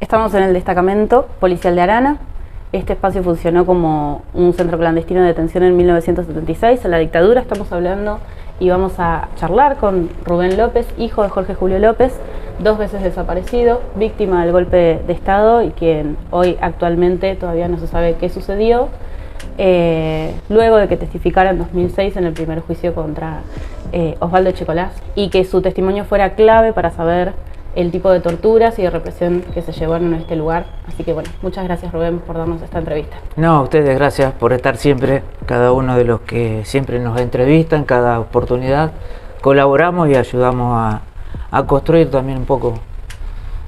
Estamos en el destacamento policial de Arana. Este espacio funcionó como un centro clandestino de detención en 1976, en la dictadura. Estamos hablando y vamos a charlar con Rubén López, hijo de Jorge Julio López, 2 veces desaparecido, víctima del golpe de Estado y quien hoy actualmente todavía no se sabe qué sucedió, luego de que testificara en 2006 en el primer juicio contra Osvaldo Echecolás, y que su testimonio fuera clave para saber el tipo de torturas y de represión que se llevaron en este lugar. Así que bueno, muchas gracias Rubén por darnos esta entrevista. No, a ustedes gracias por estar siempre, cada uno de los que siempre nos entrevistan, cada oportunidad colaboramos y ayudamos a construir también un poco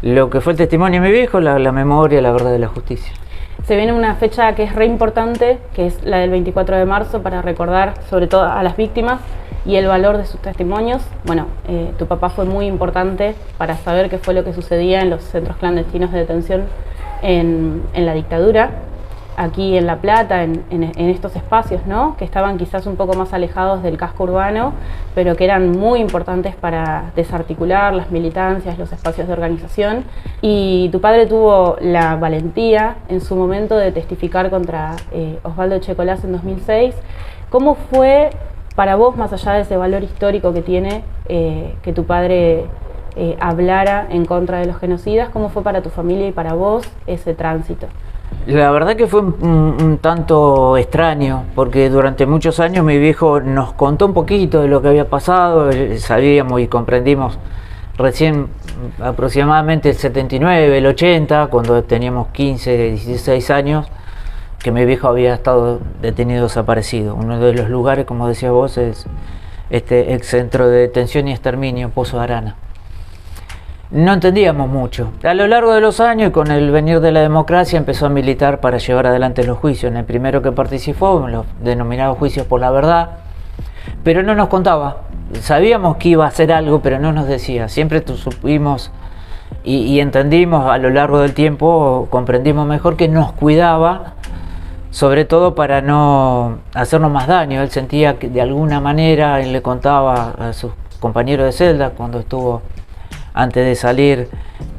lo que fue el testimonio de mi viejo, la memoria, la verdad de la justicia. Se viene una fecha que es re importante, que es la del 24 de marzo, para recordar sobre todo a las víctimas y el valor de sus testimonios. Bueno, tu papá fue muy importante para saber qué fue lo que sucedía en los centros clandestinos de detención en la dictadura, aquí en La Plata, en estos espacios, ¿no? Que estaban quizás un poco más alejados del casco urbano, pero que eran muy importantes para desarticular las militancias, los espacios de organización. Y tu padre tuvo la valentía en su momento de testificar contra Osvaldo Echecolás en 2006. ¿Cómo fue para vos, más allá de ese valor histórico que tiene, que tu padre hablara en contra de los genocidas? ¿Cómo fue para tu familia y para vos ese tránsito? La verdad que fue un tanto extraño, porque durante muchos años mi viejo nos contó un poquito de lo que había pasado, sabíamos y comprendimos recién aproximadamente el 79, el 80, cuando teníamos 15, 16 años, que mi viejo había estado detenido, desaparecido. Uno de los lugares, como decías vos, es este ex centro de detención y exterminio, Pozo de Arana. No entendíamos mucho. A lo largo de los años y con el venir de la democracia empezó a militar para llevar adelante los juicios. En el primero que participó, los denominados juicios por la verdad, pero no nos contaba. Sabíamos que iba a hacer algo, pero no nos decía. Siempre supimos y entendimos a lo largo del tiempo, comprendimos mejor que nos cuidaba, sobre todo para no hacernos más daño. Él sentía que de alguna manera, él le contaba a sus compañeros de celda cuando estuvo, antes de salir,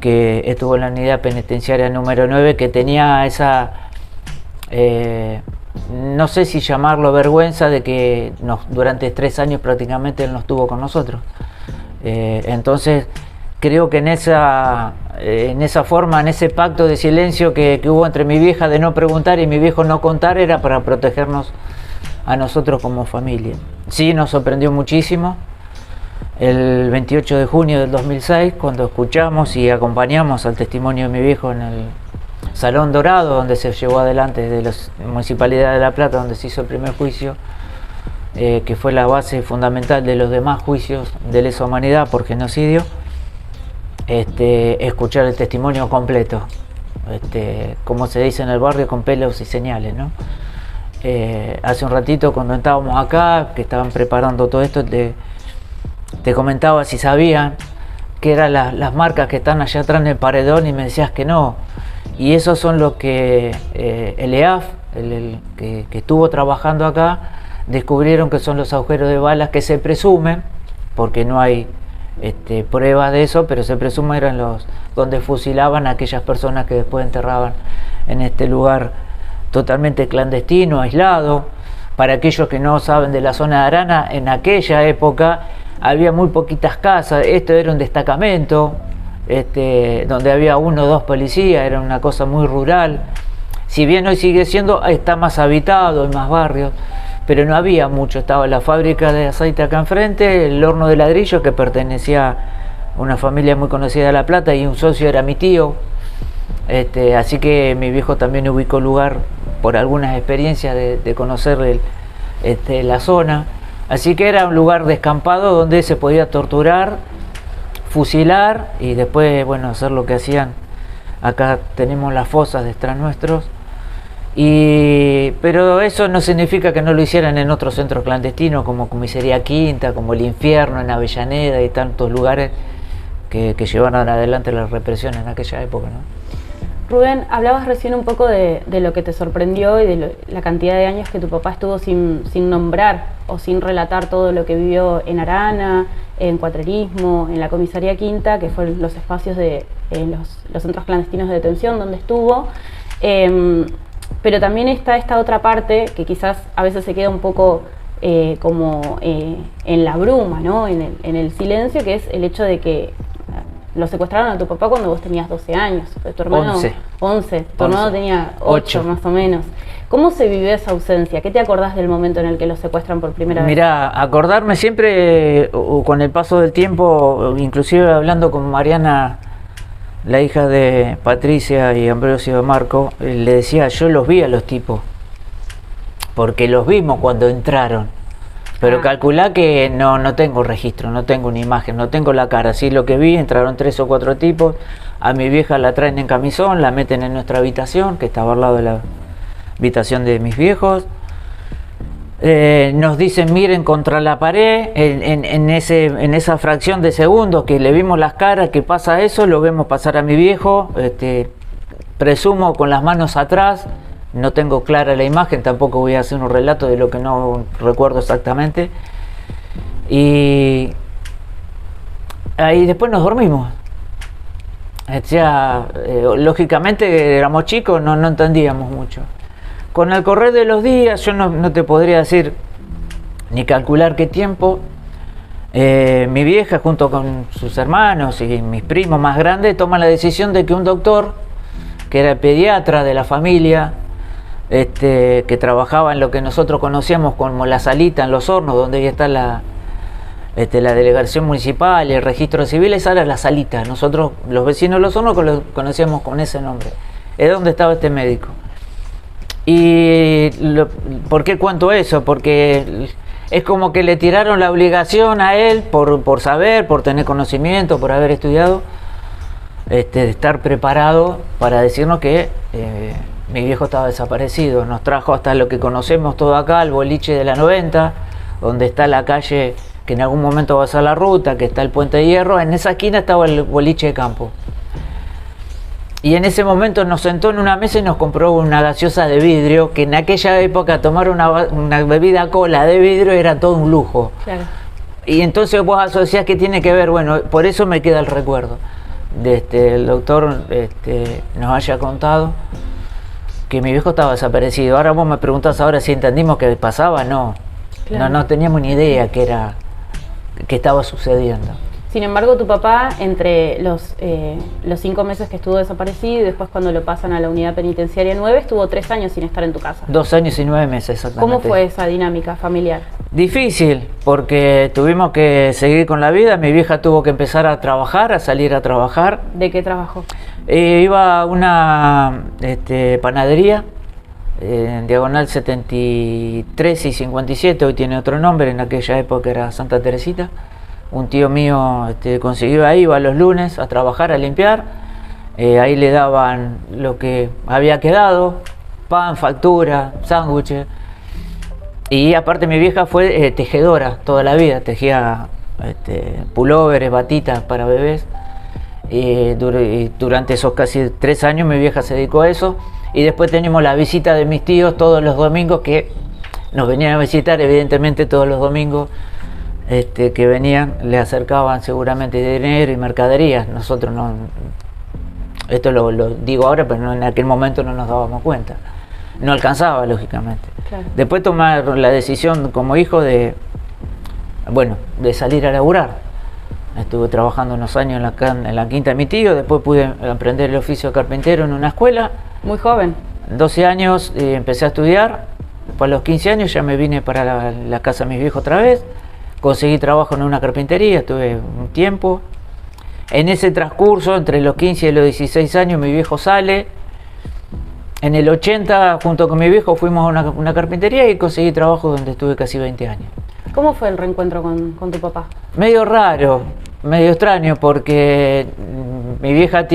que estuvo en la unidad penitenciaria número 9, que tenía esa, no sé si llamarlo vergüenza, de que durante 3 años prácticamente él no estuvo con nosotros. Entonces creo que en esa forma, en ese pacto de silencio que hubo entre mi vieja de no preguntar y mi viejo no contar, era para protegernos a nosotros como familia. Sí, nos sorprendió muchísimo el 28 de junio del 2006, cuando escuchamos y acompañamos al testimonio de mi viejo en el Salón Dorado, donde se llevó adelante de la Municipalidad de La Plata, donde se hizo el primer juicio, que fue la base fundamental de los demás juicios de lesa humanidad por genocidio. Escuchar el testimonio completo, como se dice en el barrio, con pelos y señales, ¿no? Hace un ratito, cuando estábamos acá, que estaban preparando todo esto, te comentaba si sabían que eran las marcas que están allá atrás en el paredón, y me decías que no. Y esos son los que el EAF, que estuvo trabajando acá, descubrieron que son los agujeros de balas que se presumen, porque no hay pruebas de eso, pero se presume eran los donde fusilaban a aquellas personas que después enterraban en este lugar totalmente clandestino, aislado. Para aquellos que no saben de la zona de Arana, en aquella época había muy poquitas casas. Esto era un destacamento, donde había 1 o 2 policías, era una cosa muy rural. Si bien hoy sigue siendo, está más habitado, hay más barrios, pero no había mucho. Estaba la fábrica de aceite acá enfrente, el horno de ladrillo que pertenecía a una familia muy conocida de La Plata, y un socio era mi tío. Así que mi viejo también ubicó lugar por algunas experiencias de conocer la zona. Así que era un lugar descampado donde se podía torturar, fusilar y después, bueno, hacer lo que hacían. Acá tenemos las fosas detrás nuestros. Pero eso no significa que no lo hicieran en otros centros clandestinos, como Comisaría Quinta, como el Infierno en Avellaneda y tantos lugares que llevaron adelante la represión en aquella época, ¿no? Rubén, hablabas recién un poco de lo que te sorprendió y de la cantidad de años que tu papá estuvo sin nombrar o sin relatar todo lo que vivió en Arana, en Cuatrerismo, en la comisaría Quinta, que fueron los espacios de los centros clandestinos de detención donde estuvo. Pero también está esta otra parte que quizás a veces se queda un poco en la bruma, ¿no? En el silencio, que es el hecho de que lo secuestraron a tu papá cuando vos tenías 12 años, tu hermano 11, tu hermano tenía 8 más o menos. ¿Cómo se vivió esa ausencia? ¿Qué te acordás del momento en el que lo secuestran por primera vez? Mirá, acordarme siempre, con el paso del tiempo, inclusive hablando con Mariana, la hija de Patricia y Ambrosio de Marco, le decía, yo los vi a los tipos, porque los vimos cuando entraron, pero calculá que no tengo registro, no tengo una imagen, no tengo la cara. Sí, lo que vi, entraron 3 o 4 tipos, a mi vieja la traen en camisón, la meten en nuestra habitación, que estaba al lado de la habitación de mis viejos, nos dicen miren contra la pared, en esa fracción de segundos que le vimos las caras, que pasa eso, lo vemos pasar a mi viejo, presumo con las manos atrás, no tengo clara la imagen, tampoco voy a hacer un relato de lo que no recuerdo exactamente, y ahí después nos dormimos. O sea, lógicamente éramos chicos, no entendíamos mucho. Con el correr de los días, yo no te podría decir ni calcular qué tiempo, mi vieja junto con sus hermanos y mis primos más grandes toman la decisión de que un doctor, que era el pediatra de la familia, que trabajaba en lo que nosotros conocíamos como la salita en Los Hornos, donde ya está la delegación municipal y el registro civil, esa era la salita. Nosotros, los vecinos de Los Hornos, lo conocíamos con ese nombre. Es donde estaba este médico. Y ¿por qué cuento eso? Porque es como que le tiraron la obligación a él por saber, por tener conocimiento, por haber estudiado, de estar preparado para decirnos que mi viejo estaba desaparecido. Nos trajo hasta lo que conocemos todo acá, el boliche de la 90, donde está la calle que en algún momento va a ser la ruta, que está el puente de hierro. En esa esquina estaba el boliche de campo. Y en ese momento nos sentó en una mesa y nos compró una gaseosa de vidrio, que en aquella época tomar una bebida cola de vidrio era todo un lujo. Claro. Y entonces vos asociás que tiene que ver, bueno, por eso me queda el recuerdo de el doctor nos haya contado que mi viejo estaba desaparecido. Ahora vos me preguntás ahora si entendimos qué pasaba, no. Claro. No teníamos ni idea qué estaba sucediendo. Sin embargo, tu papá, entre los 5 meses que estuvo desaparecido y después cuando lo pasan a la unidad penitenciaria 9, estuvo 3 años sin estar en tu casa. 2 años y 9 meses, exactamente. ¿Cómo fue esa dinámica familiar? Difícil, porque tuvimos que seguir con la vida. Mi vieja tuvo que empezar a trabajar, a salir a trabajar. ¿De qué trabajó? Iba a una panadería, en diagonal 73 y 57, hoy tiene otro nombre, en aquella época era Santa Teresita. Un tío mío consiguió ahí, iba los lunes a trabajar, a limpiar. Ahí le daban lo que había quedado, pan, factura, sándwiches. Y aparte mi vieja fue tejedora toda la vida, tejía pulóveres, batitas para bebés. Y durante esos casi 3 años mi vieja se dedicó a eso. Y después teníamos la visita de mis tíos todos los domingos, que nos venían a visitar evidentemente todos los domingos. Que venían, le acercaban seguramente dinero y mercaderías. Nosotros no, esto lo digo ahora, pero no, en aquel momento no nos dábamos cuenta, no alcanzaba lógicamente. Claro. Después tomar la decisión como hijo de salir a laburar. Estuve trabajando unos años en la quinta de mi tío, después pude aprender el oficio de carpintero en una escuela. Muy joven. 12 años empecé a estudiar, después a los 15 años ya me vine para la casa de mis viejos otra vez. Conseguí trabajo en una carpintería, estuve un tiempo. En ese transcurso, entre los 15 y los 16 años, mi viejo sale. En el 80, junto con mi viejo, fuimos a una carpintería y conseguí trabajo donde estuve casi 20 años. ¿Cómo fue el reencuentro con tu papá? Medio raro, medio extraño, porque mi vieja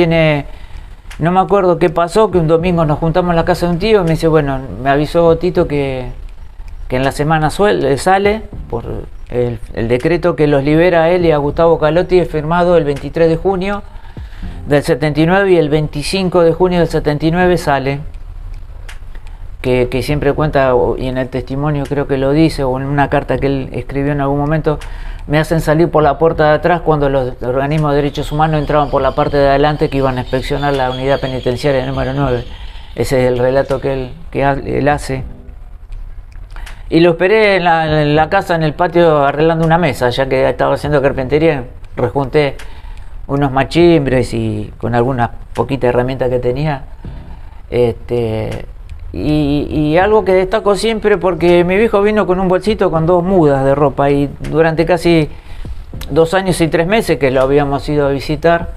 no me acuerdo qué pasó, que un domingo nos juntamos en la casa de un tío y me dice, bueno, me avisó Tito que en la semana sale por el decreto que los libera a él y a Gustavo Calotti, es firmado el 23 de junio del 79 y el 25 de junio del 79 sale, que siempre cuenta, y en el testimonio creo que lo dice, o en una carta que él escribió en algún momento, me hacen salir por la puerta de atrás cuando los organismos de derechos humanos entraban por la parte de adelante que iban a inspeccionar la unidad penitenciaria número 9. Ese es el relato que él hace. Y lo esperé en la casa, en el patio, arreglando una mesa, ya que estaba haciendo carpintería. Rejunté unos machimbres y con algunas poquitas herramientas que tenía. Y algo que destaco siempre, porque mi viejo vino con un bolsito con 2 mudas de ropa, y durante casi 2 años y 3 meses que lo habíamos ido a visitar,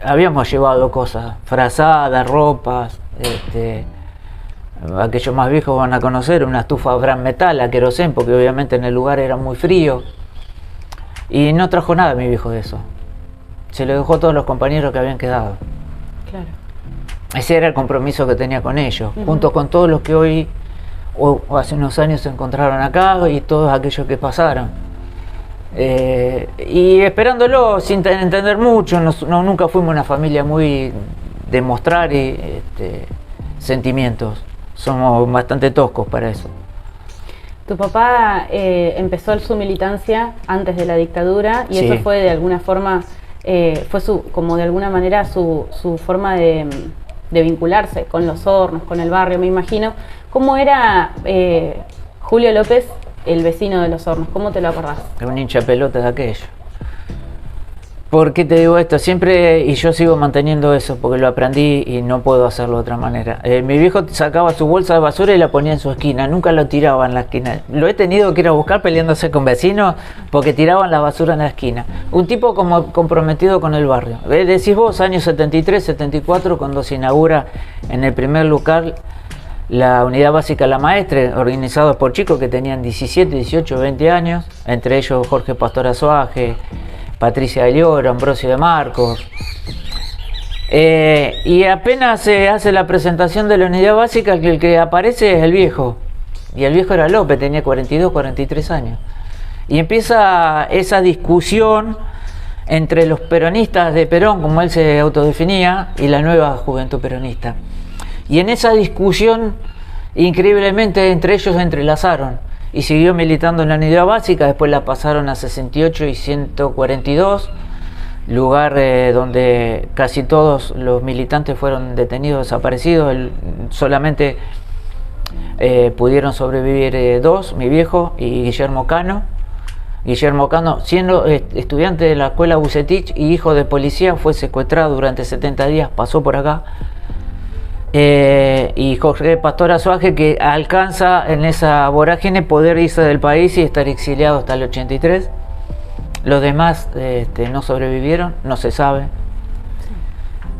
habíamos llevado cosas, frazadas, ropas, aquellos más viejos van a conocer una estufa Bran Metal a querosén, porque obviamente en el lugar era muy frío, y no trajo nada mi viejo de eso, se lo dejó a todos los compañeros que habían quedado. Claro. Ese era el compromiso que tenía con ellos, junto con todos los que hoy o hace unos años se encontraron acá y todos aquellos que pasaron. Y esperándolo sin entender mucho, nunca fuimos una familia muy de mostrar sentimientos, somos bastante toscos para eso. Tu papá empezó su militancia antes de la dictadura y sí, eso fue de alguna forma, fue como de alguna manera su forma de vincularse con Los Hornos, con el barrio, me imagino. ¿Cómo era Julio López, el vecino de Los Hornos? ¿Cómo te lo acordás? Era un hincha pelota de aquello. ¿Por qué te digo esto? Siempre, y yo sigo manteniendo eso, porque lo aprendí y no puedo hacerlo de otra manera. Mi viejo sacaba su bolsa de basura y la ponía en su esquina, nunca lo tiraba en la esquina. Lo he tenido que ir a buscar peleándose con vecinos porque tiraban la basura en la esquina. Un tipo como comprometido con el barrio. Decís vos, años 73, 74, cuando se inaugura en el primer lugar la unidad básica La Maestre, organizados por chicos que tenían 17, 18, 20 años, entre ellos Jorge Pastor Azuaje, Patricia de Lloro, Ambrosio de Marcos. Y apenas se hace la presentación de la unidad básica, el que aparece es el viejo. Y el viejo era López, tenía 42, 43 años. Y empieza esa discusión entre los peronistas de Perón, como él se autodefinía, y la nueva juventud peronista. Y en esa discusión, increíblemente, entre ellos se entrelazaron. Y siguió militando en la unidad básica, después la pasaron a 68 y 142, lugar donde casi todos los militantes fueron detenidos, desaparecidos. Solamente pudieron sobrevivir 2, mi viejo y Guillermo Cano. Guillermo Cano, siendo estudiante de la escuela Bucetich y hijo de policía, fue secuestrado durante 70 días, pasó por acá. Y Jorge Pastor Azuaje, que alcanza en esa vorágine poder irse del país y estar exiliado hasta el 83. Los demás no sobrevivieron, no se sabe.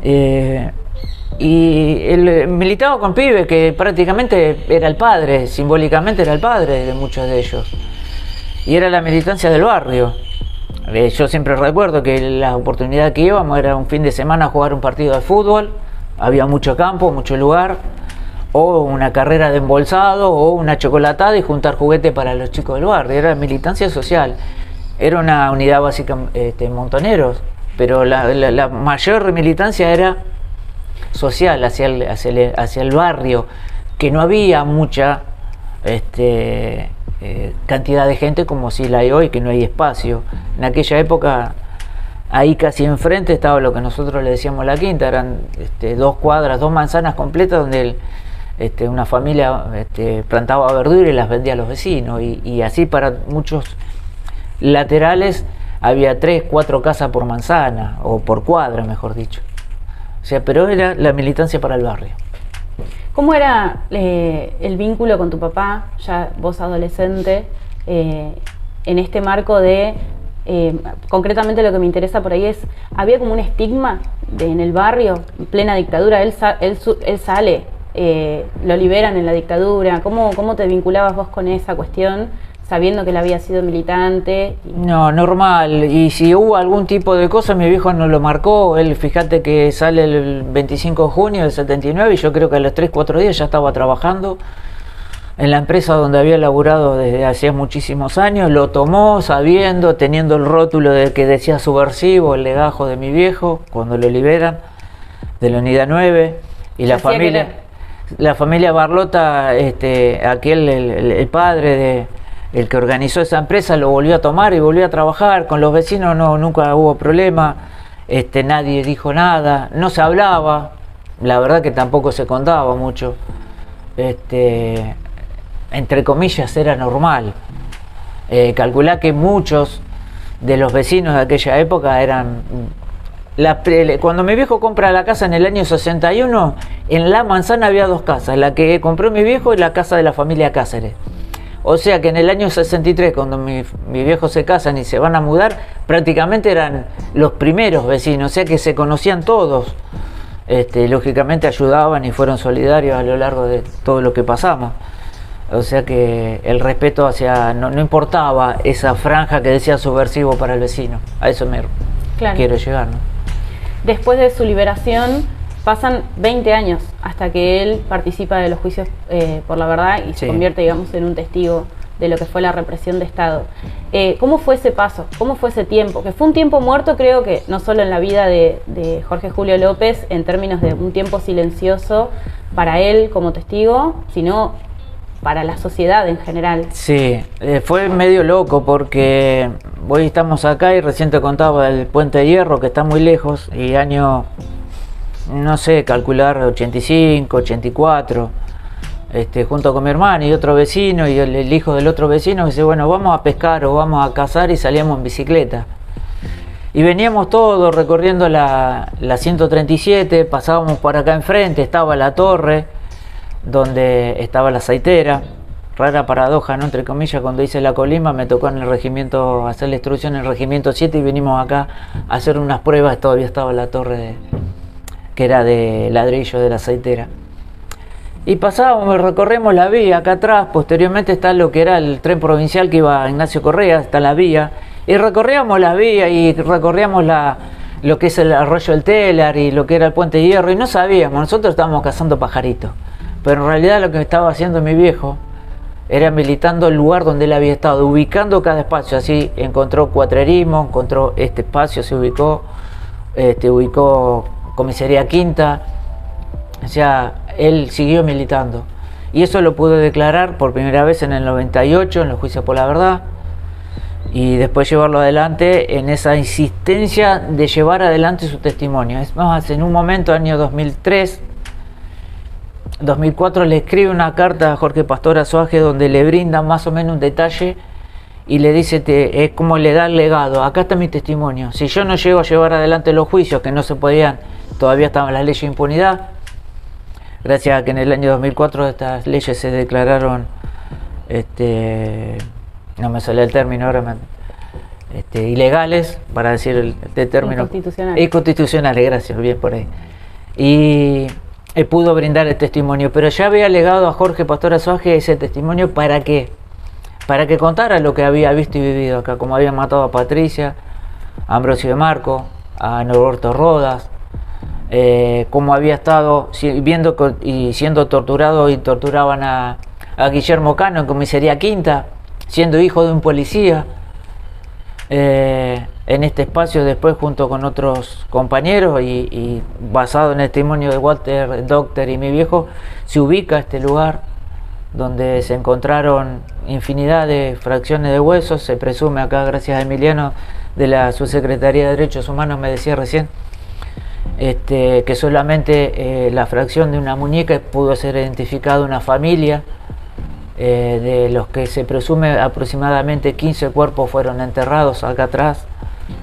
Y él militaba con pibes que prácticamente era el padre, simbólicamente era el padre de muchos de ellos. Y era la militancia del barrio. Yo siempre recuerdo que la oportunidad que íbamos era un fin de semana a jugar un partido de fútbol. Había mucho campo, mucho lugar, o una carrera de embolsado, o una chocolatada y juntar juguetes para los chicos del barrio. Era militancia social. Era una unidad básica Montoneros, pero la mayor militancia era social, hacia el barrio, que no había mucha cantidad de gente como si la hay hoy, que no hay espacio. En aquella época, ahí casi enfrente estaba lo que nosotros le decíamos la quinta, eran 2 cuadras, 2 manzanas completas donde una familia plantaba verdura y las vendía a los vecinos, y así para muchos laterales había 3, 4 casas por manzana, o por cuadra mejor dicho. O sea, pero era la militancia para el barrio. ¿Cómo era el vínculo con tu papá, ya vos adolescente, en este marco de... concretamente lo que me interesa por ahí es, había como un estigma en el barrio, en plena dictadura, él sale, lo liberan en la dictadura? ¿Cómo te vinculabas vos con esa cuestión, sabiendo que él había sido militante? No, normal, y si hubo algún tipo de cosa, mi viejo no lo marcó. Él, fíjate que sale el 25 de junio del 79 y yo creo que a los 3, 4 días ya estaba trabajando en la empresa donde había laburado desde hacía muchísimos años. Lo tomó sabiendo, teniendo el rótulo de que decía subversivo, el legajo de mi viejo, cuando lo liberan de la unidad 9, y la familia Barlota, el padre el que organizó esa empresa lo volvió a tomar y volvió a trabajar. Con los vecinos nunca hubo problema, nadie dijo nada, no se hablaba, la verdad que tampoco se contaba mucho, entre comillas era normal. Calculá que muchos de los vecinos de aquella época eran... Cuando mi viejo compra la casa en el año 61, en la manzana había 2 casas, la que compró mi viejo y la casa de la familia Cáceres. O sea que en el año 63, cuando mi viejo se casan y se van a mudar, prácticamente eran los primeros vecinos, o sea que se conocían todos. Lógicamente ayudaban y fueron solidarios a lo largo de todo lo que pasamos. O sea que el respeto hacia... No importaba esa franja que decía subversivo para el vecino. A eso me quiero llegar, ¿no? Después de su liberación, pasan 20 años hasta que él participa de los juicios por la verdad y se convierte, digamos, en un testigo de lo que fue la represión de Estado. ¿Cómo fue ese paso? ¿Cómo fue ese tiempo? Que fue un tiempo muerto, creo que no solo en la vida de Jorge Julio López, en términos de un tiempo silencioso para él como testigo, sino para la sociedad en general. Sí, fue medio loco porque hoy estamos acá y recién te contaba el Puente de Hierro, que está muy lejos, y año, no sé, calcular 85, 84, junto con mi hermano y otro vecino y el hijo del otro vecino, dice, bueno, vamos a pescar o vamos a cazar, y salíamos en bicicleta. Y veníamos todos recorriendo la 137, pasábamos por acá enfrente, estaba la torre, donde estaba la aceitera. Rara paradoja, ¿no? Entre comillas, cuando hice la colima me tocó en el regimiento hacer la instrucción en el regimiento 7 y vinimos acá a hacer unas pruebas. Todavía estaba la torre que era de ladrillo de la aceitera. Y pasábamos, recorremos la vía acá atrás. Posteriormente está lo que era el tren provincial que iba a Ignacio Correa, está la vía. Y recorríamos la vía y recorríamos lo que es el arroyo del Telar y lo que era el Puente de Hierro. Y no sabíamos, nosotros estábamos cazando pajaritos. Pero en realidad lo que estaba haciendo mi viejo era militando el lugar donde él había estado, ubicando cada espacio. Así encontró cuatrerismo, encontró este espacio, se ubicó, ubicó Comisaría Quinta. O sea, él siguió militando. Y eso lo pudo declarar por primera vez en el 98, en los juicios por la verdad. Y después llevarlo adelante en esa insistencia de llevar adelante su testimonio. Es más, en un momento, año 2004, le escribe una carta a Jorge Pastor Azuaje donde le brinda más o menos un detalle y le dice, es como le da el legado, acá está mi testimonio, si yo no llego a llevar adelante los juicios que no se podían, todavía estaban las leyes de impunidad, gracias a que en el año 2004 estas leyes se declararon, no me sale el término ahora, ilegales, para decir el término, inconstitucionales, gracias, bien por ahí, y pudo brindar el testimonio, pero ya había legado a Jorge Pastor Azuaje ese testimonio. ¿Para qué? Para que contara lo que había visto y vivido acá, como había matado a Patricia, a Ambrosio de Marco, a Norberto Rodas, cómo había estado viendo y siendo torturado y torturaban a Guillermo Cano en Comisaría Quinta, siendo hijo de un policía. En este espacio después junto con otros compañeros y basado en el testimonio de Walter Doctor y mi viejo, se ubica este lugar donde se encontraron infinidad de fracciones de huesos. Se presume acá, gracias a Emiliano de la Subsecretaría de Derechos Humanos, me decía recién que solamente la fracción de una muñeca pudo ser identificada una familia. De los que se presume aproximadamente 15 cuerpos fueron enterrados acá atrás.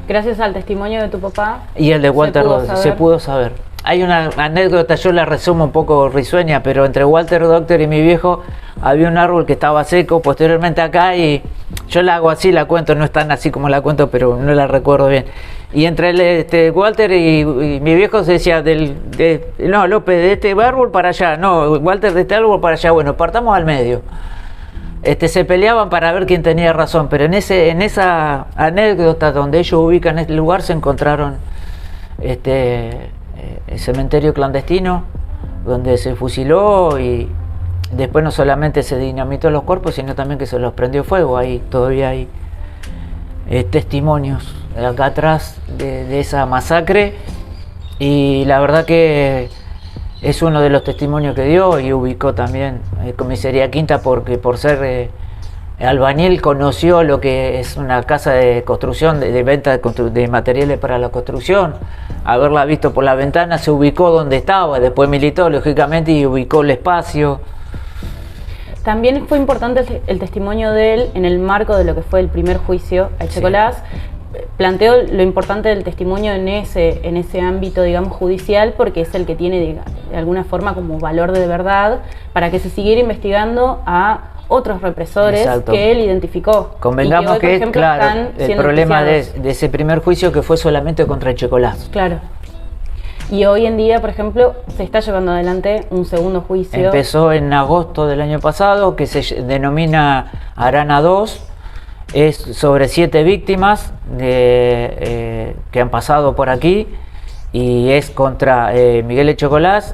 Gracias al testimonio de tu papá y el de Walter se pudo saber. Hay una anécdota, yo la resumo un poco risueña, pero entre Walter Doctor y mi viejo había un árbol que estaba seco posteriormente acá, y yo la hago así, la cuento, no es tan así como la cuento, pero no la recuerdo bien. Y entre Walter y mi viejo se decía, no, López, de este árbol para allá, no, Walter, de este árbol para allá, bueno, partamos al medio. Se peleaban para ver quién tenía razón, pero en esa anécdota donde ellos ubican este lugar se encontraron el cementerio clandestino donde se fusiló, y después no solamente se dinamitó los cuerpos, sino también que se los prendió fuego. Ahí todavía hay testimonios acá atrás de esa masacre, y la verdad que es uno de los testimonios que dio, y ubicó también Comisaría Quinta porque por ser albañil conoció lo que es una casa de construcción, de venta de materiales para la construcción, haberla visto por la ventana, se ubicó donde estaba, después militó lógicamente y ubicó el espacio. También fue importante el testimonio de él en el marco de lo que fue el primer juicio a Echecolás. Sí. Planteó lo importante del testimonio en ese ámbito, digamos, judicial, porque es el que tiene de alguna forma como valor de verdad para que se siguiera investigando a otros represores. Exacto. Que él identificó. Convengamos y que hoy, por ejemplo, claro, el problema de ese primer juicio que fue solamente contra Echecolás. Claro. Y hoy en día, por ejemplo, se está llevando adelante un segundo juicio. Empezó en agosto del año pasado, que se denomina Arana 2. Es sobre 7 víctimas que han pasado por aquí. Y es contra Miguel Echecolás,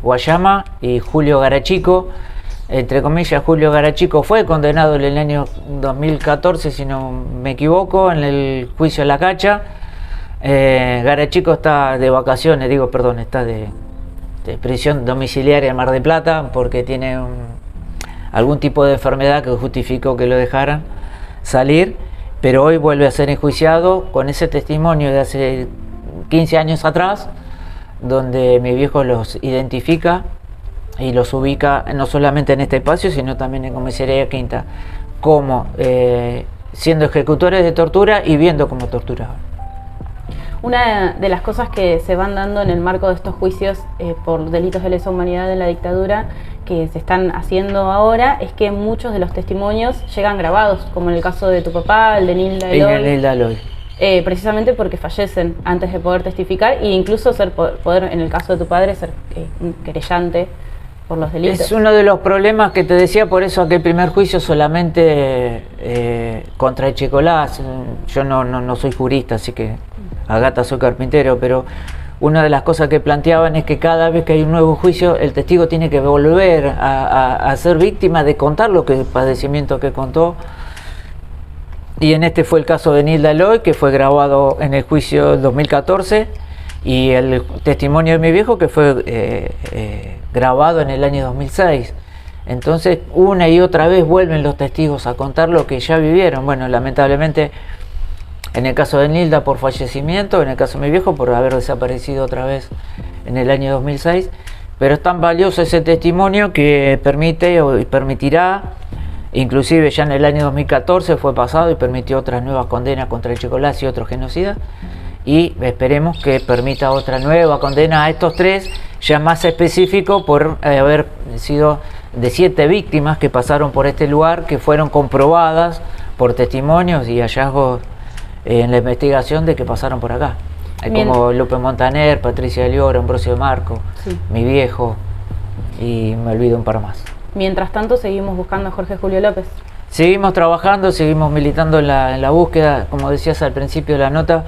Guayama y Julio Garachico. Entre comillas, Julio Garachico fue condenado en el año 2014, si no me equivoco, en el juicio a la Cacha. Garachico está de vacaciones, está de prisión domiciliaria en Mar del Plata porque tiene algún tipo de enfermedad que justificó que lo dejaran salir, pero hoy vuelve a ser enjuiciado con ese testimonio de hace 15 años atrás, donde mi viejo los identifica y los ubica no solamente en este espacio, sino también en Comisaría Quinta, como siendo ejecutores de tortura y viendo cómo torturaban. Una de las cosas que se van dando en el marco de estos juicios por delitos de lesa humanidad en la dictadura que se están haciendo ahora es que muchos de los testimonios llegan grabados, como en el caso de tu papá, el de Nilda Eloy. Precisamente porque fallecen antes de poder testificar e incluso poder, en el caso de tu padre, ser un querellante por los delitos. Es uno de los problemas que te decía, por eso aquel primer juicio solamente contra Echecolás. Yo no soy jurista, así que Agata soy carpintero, pero una de las cosas que planteaban es que cada vez que hay un nuevo juicio, el testigo tiene que volver a ser víctima de contar el padecimiento que contó. Y en este fue el caso de Nilda Eloy, que fue grabado en el juicio del 2014, y el testimonio de mi viejo, que fue grabado en el año 2006. Entonces, una y otra vez vuelven los testigos a contar lo que ya vivieron. Bueno, lamentablemente, en el caso de Nilda por fallecimiento, en el caso de mi viejo por haber desaparecido otra vez en el año 2006, pero es tan valioso ese testimonio que permite y permitirá, inclusive ya en el año 2014 fue pasado y permitió otras nuevas condenas contra Echecolás y otros genocidas, y esperemos que permita otra nueva condena a estos 3, ya más específico por haber sido de 7 víctimas que pasaron por este lugar, que fueron comprobadas por testimonios y hallazgos en la investigación de que pasaron por acá. Como López Montaner, Patricia Eliora, Ambrosio Marco, sí, mi viejo, y me olvido un par más. Mientras tanto seguimos buscando a Jorge Julio López. Seguimos trabajando, seguimos militando en la búsqueda, como decías al principio de la nota,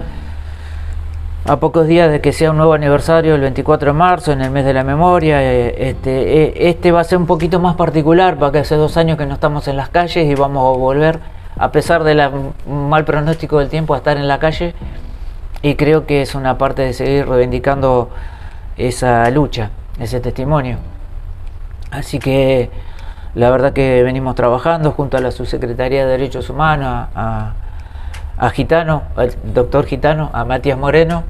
a pocos días de que sea un nuevo aniversario, el 24 de marzo, en el mes de la memoria. Este va a ser un poquito más particular, porque hace 2 años que no estamos en las calles y vamos a volver, a pesar del mal pronóstico del tiempo, a estar en la calle, y creo que es una parte de seguir reivindicando esa lucha, ese testimonio. Así que la verdad que venimos trabajando junto a la Subsecretaría de Derechos Humanos, a Gitano, al doctor Gitano, a Matías Moreno,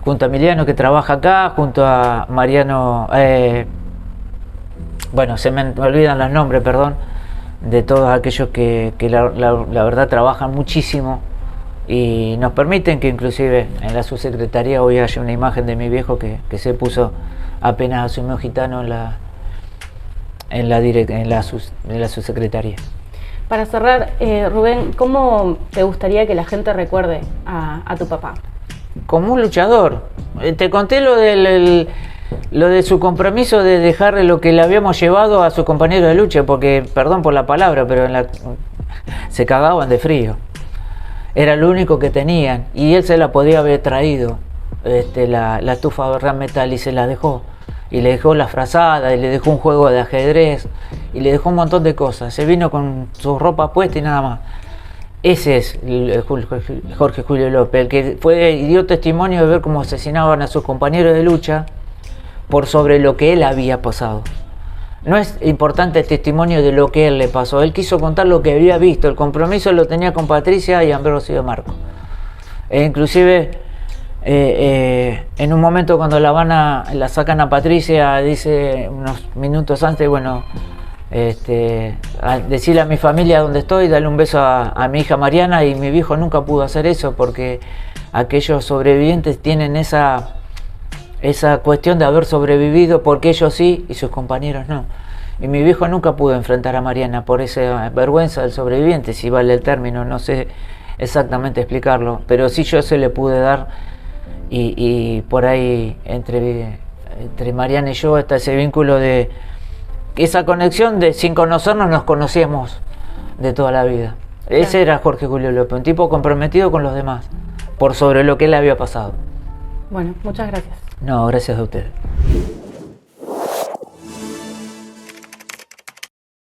junto a Emiliano, que trabaja acá, junto a Mariano, bueno, se me olvidan los nombres, perdón, de todos aquellos que la verdad trabajan muchísimo y nos permiten que inclusive en la subsecretaría hoy haya una imagen de mi viejo que se puso apenas asumió Gitano en la subsecretaría. Para cerrar, Rubén, ¿cómo te gustaría que la gente recuerde a tu papá? Como un luchador. Te conté lo de su compromiso de dejarle lo que le habíamos llevado a sus compañeros de lucha, porque, perdón por la palabra, pero se cagaban de frío. Era lo único que tenían, y él se la podía haber traído, la estufa de Ram Metal, y se la dejó. Y le dejó la frazada, y le dejó un juego de ajedrez, y le dejó un montón de cosas. Se vino con su ropa puesta y nada más. Ese es Jorge Julio López, el que dio testimonio de ver cómo asesinaban a sus compañeros de lucha por sobre lo que él había pasado. no es importante el testimonio de lo que él le pasó. Él quiso contar lo que había visto. El compromiso lo tenía con Patricia y Ambrosio de Marco. E inclusive en un momento cuando la sacan a Patricia, dice unos minutos antes, bueno, decirle a mi familia dónde estoy, darle un beso a mi hija Mariana, y mi viejo nunca pudo hacer eso porque aquellos sobrevivientes tienen esa cuestión de haber sobrevivido porque ellos sí y sus compañeros no. Y mi viejo nunca pudo enfrentar a Mariana por esa vergüenza del sobreviviente, si vale el término, no sé exactamente explicarlo, pero sí yo se le pude dar, y por ahí entre Mariana y yo está ese vínculo de esa conexión de sin conocernos nos conocíamos de toda la vida. Claro. Ese era Jorge Julio López, un tipo comprometido con los demás por sobre lo que le había pasado. Bueno, muchas gracias. No, gracias a ustedes.